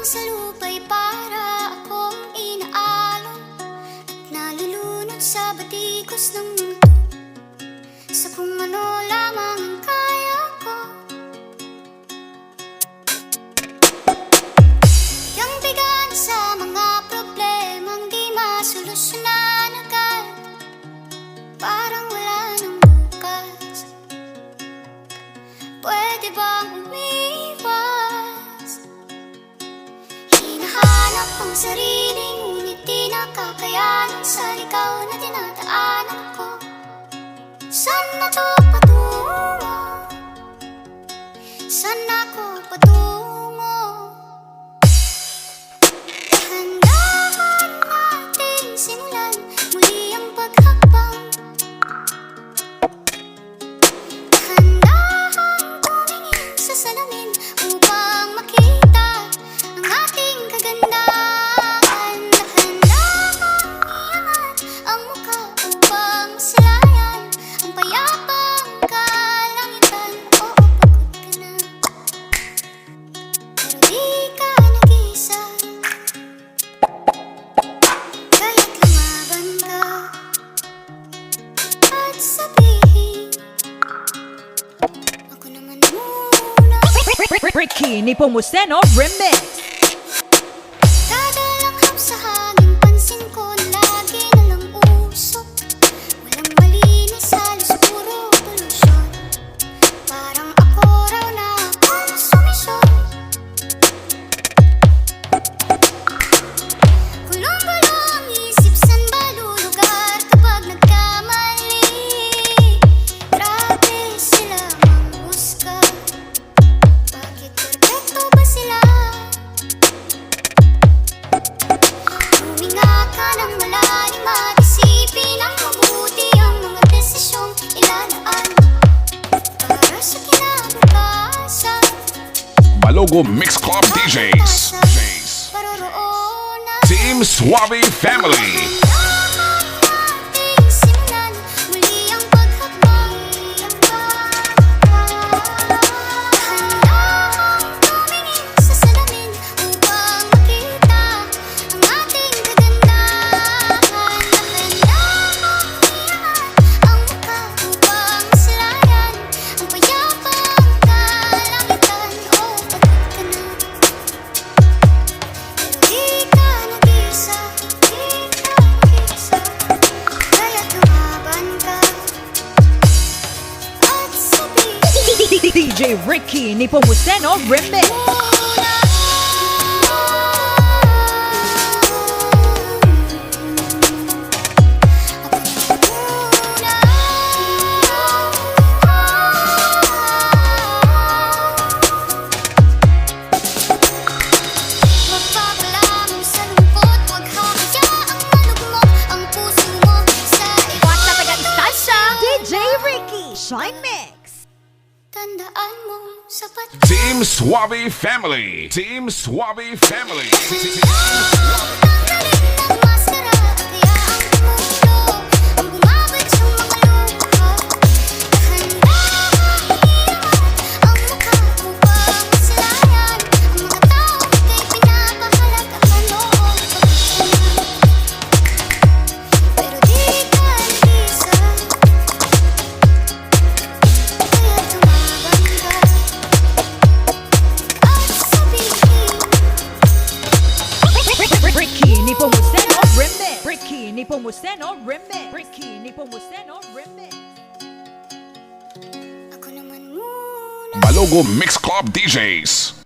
sa lupa'y para akong inaalon at nalulunod sa batikos ng mundo, sa kung ano lamang ang kaya ko. Bigang-bigan sa mga problemang di masolusyonan agad, parang wala nang bukas. Pwede bang umiwas? Hinahanap ang sarili, ngunit di nakakayanan sa ligaw na dinadaanan ko. Saan na to patungo? Saan ako patungo? Dahan-dahan nating simulan muli ang paghakbang. Dahan-dahan tumingin sa salamin upang makita ang ating kagandahan. Dahan-dahan iangat ang mukha upang masalayan ang payapang kalangitan. Oo, pagod ka na, pero di ka nag-isa. Kaya't lumaban ka at sabihin, ako naman muna. Djricky Nepomuceno Remix. Kada langhap sa hangin, pansin ko na lagi nalang usok. Walang malinis, halos puro polusyon. Parang ako raw na konsumisyon. Gulong-gulo ang isip, san ba lulugar kapag nagkamali? Grabe sila manghusga, bakit perfecto ba sila? Huminga ka ng malalim at isipin ang mabuti ang mga desisyong ilalaan para sa kinabukasan. Balogo Mix Club DJs. Paroroonan. Team Suave Family. Dahan nating simulan muli ang paghakbang. Dahan-dahan tumingin sa salamin upang makita ang ating kagandahan. Dahan-dahan iangat ang mukha upang masalayan ang payapang kalangitan. Oh, pagod ka na, pero di ka nag-isa. Kaya't lumaban ka at sabihin Djricky Nepomuceno Remix. muna. Magpapalamang sa lungkot, huwag hahayaang malugmok ang puso mo sa iba. Djricky Shine Mix. Tandaan mo, sapat Team Suave Family. Team Suave Family. tanggalin ng maskara, kaya ang mundo ang bumabalik sa mga luha. Dahan-dahan iangat ang mukha upang masalayan ang mga taong ika'y pinapahalagahan. Oo, pagod ka na, pero di ka nag-isa. Kaya't lumaban ka at sabihin, Djricky Nepomuceno Remix. Djricky Nepomuceno Remix. Djricky Nepomuceno Remix. ako naman muna. Balogo Mix Club DJs.